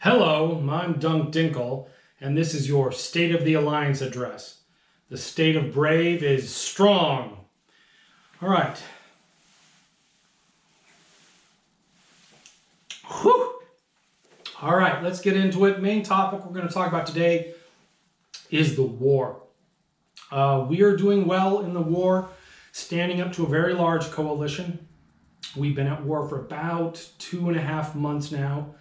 Hello, I'm Dunk Dinkle, and this is your State of the Alliance address. The state of Brave is strong. All right. Whew. All right, let's get into it. Main topic we're going to talk about today is the war. We are doing well in the war, standing up to a very large coalition. We've been at war for about 2.5 months now.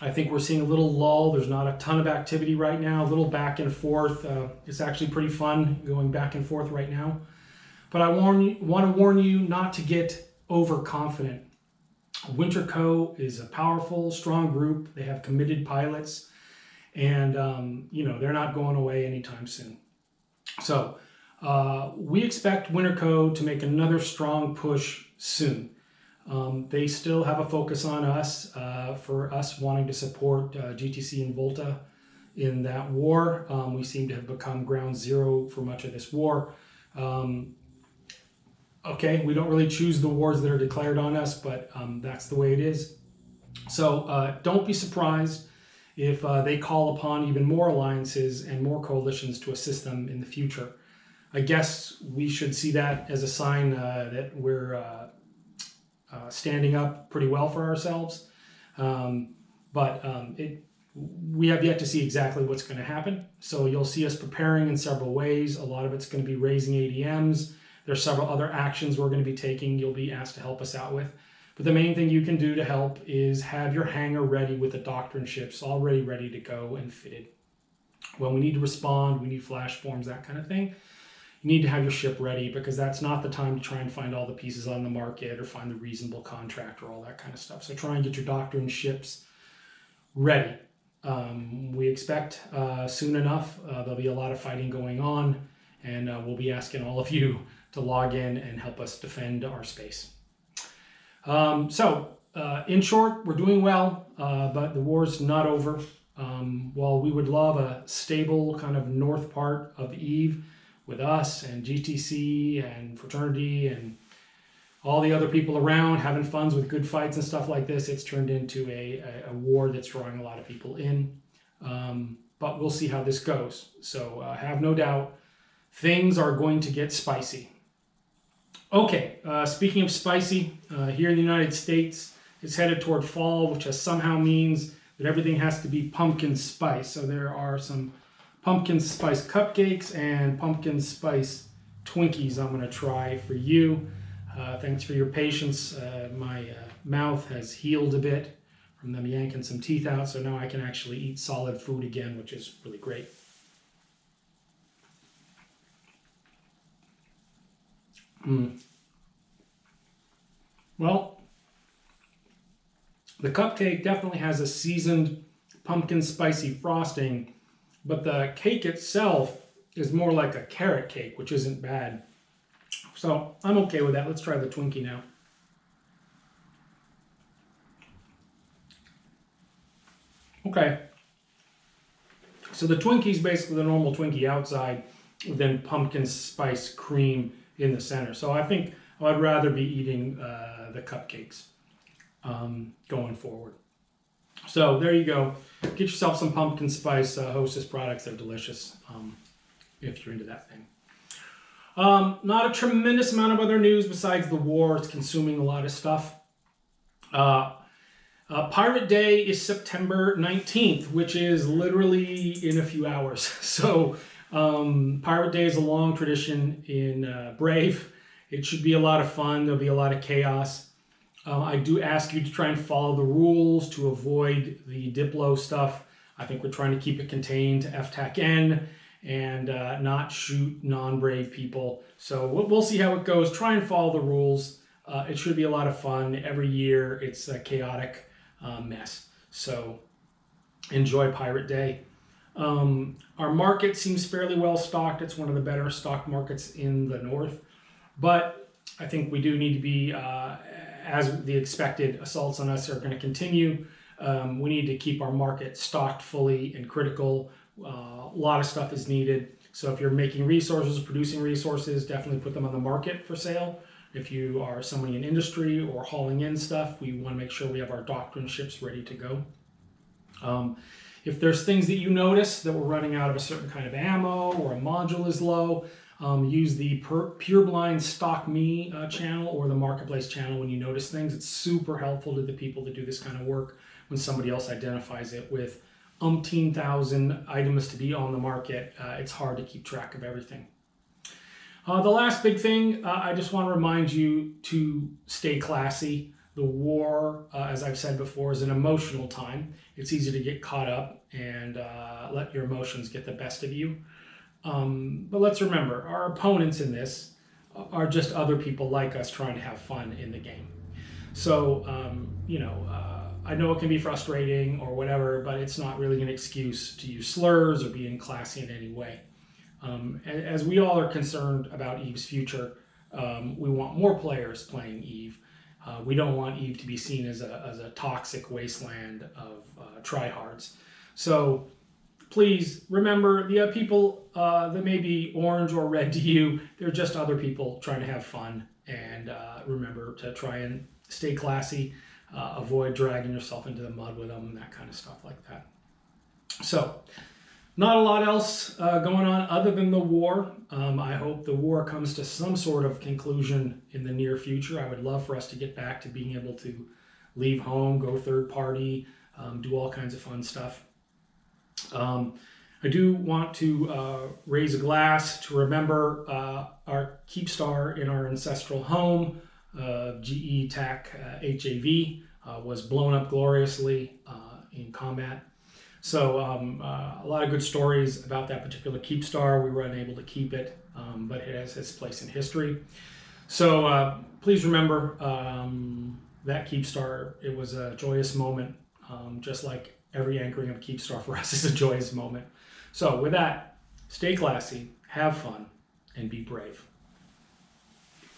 I think we're seeing a little lull. There's not a ton of activity right now, a little back and forth. It's actually pretty fun going back and forth right now. But I want to warn you not to get overconfident. Winterco is a powerful, strong group. They have committed pilots, and they're not going away anytime soon. So we expect Winterco to make another strong push soon. They still have a focus on us for us wanting to support GTC and Volta in that war. We seem to have become ground zero for much of this war. Okay, we don't really choose the wars that are declared on us, but that's the way it is. So don't be surprised if they call upon even more alliances and more coalitions to assist them in the future. I guess we should see that as a sign that we're standing up pretty well for ourselves. We have yet to see exactly what's going to happen. So you'll see us preparing in several ways. A lot of it's going to be raising ADMs. There's several other actions we're going to be taking you'll be asked to help us out with. But the main thing you can do to help is have your hangar ready with the doctrine ships already ready to go and fitted. When we need to respond, we need flash forms, that kind of thing. You need to have your ship ready, because that's not the time to try and find all the pieces on the market or find the reasonable contract or all that kind of stuff. So try and get your doctrine ships ready. We expect soon enough there'll be a lot of fighting going on, and we'll be asking all of you to log in and help us defend our space. In short, we're doing well, but the war's not over. While we would love a stable kind of north part of Eve with us and GTC and Fraternity and all the other people around having fun with good fights and stuff like this, it's turned into a war that's drawing a lot of people in. But we'll see how this goes. So have no doubt, things are going to get spicy. Okay, speaking of spicy, here in the United States, it's headed toward fall, which somehow means that everything has to be pumpkin spice. So there are some pumpkin spice cupcakes and pumpkin spice Twinkies I'm going to try for you. Thanks for your patience. My mouth has healed a bit from them yanking some teeth out, so now I can actually eat solid food again, which is really great. Well, the cupcake definitely has a seasoned pumpkin spicy frosting, but the cake itself is more like a carrot cake, which isn't bad. So I'm okay with that. Let's try the Twinkie now. Okay. So the Twinkie is basically the normal Twinkie outside, with then pumpkin spice cream in the center. So I think I'd rather be eating the cupcakes going forward. So there you go. Get yourself some pumpkin spice Hostess products. They're delicious if you're into that thing. Not a tremendous amount of other news besides the war. It's consuming a lot of stuff. Pirate Day is September 19th, which is literally in a few hours. So Pirate Day is a long tradition in Brave. It should be a lot of fun. There'll be a lot of chaos. I do ask you to try and follow the rules to avoid the Diplo stuff. I think we're trying to keep it contained to FTAC-N and not shoot non-Brave people. So we'll see how it goes. Try and follow the rules. It should be a lot of fun. Every year it's a chaotic mess. So enjoy Pirate Day. Our market seems fairly well stocked. It's one of the better stocked markets in the north. But I think we do need to be, as the expected assaults on us are going to continue, we need to keep our market stocked fully and critical. A lot of stuff is needed. So if you're making resources, producing resources, definitely put them on the market for sale. If you are somebody in industry or hauling in stuff, we want to make sure we have our doctrine ships ready to go. If there's things that you notice that we're running out of a certain kind of ammo or a module is low, use the Pureblind Stock Me channel or the Marketplace channel when you notice things. It's super helpful to the people that do this kind of work when somebody else identifies it with umpteen thousand items to be on the market. It's hard to keep track of everything. The last big thing, I just want to remind you to stay classy. The war, as I've said before, is an emotional time. It's easy to get caught up and let your emotions get the best of you. But let's remember, our opponents in this are just other people like us trying to have fun in the game. So, I know it can be frustrating or whatever, but it's not really an excuse to use slurs or being classy in any way. As we all are concerned about EVE's future, we want more players playing EVE. We don't want EVE to be seen as a toxic wasteland of tryhards. So please remember, the people that may be orange or red to you, they're just other people trying to have fun. And remember to try and stay classy, avoid dragging yourself into the mud with them, and that kind of stuff like that. So, not a lot else going on other than the war. I hope the war comes to some sort of conclusion in the near future. I would love for us to get back to being able to leave home, go third party, do all kinds of fun stuff. I do want to raise a glass to remember our Keepstar in our ancestral home, GE TAC HAV, was blown up gloriously in combat. So a lot of good stories about that particular Keepstar. We were unable to keep it, but it has its place in history. So please remember that Keepstar. It was a joyous moment, just like every anchoring of a Keepstar for us is a joyous moment. So with that, stay classy, have fun, and be brave.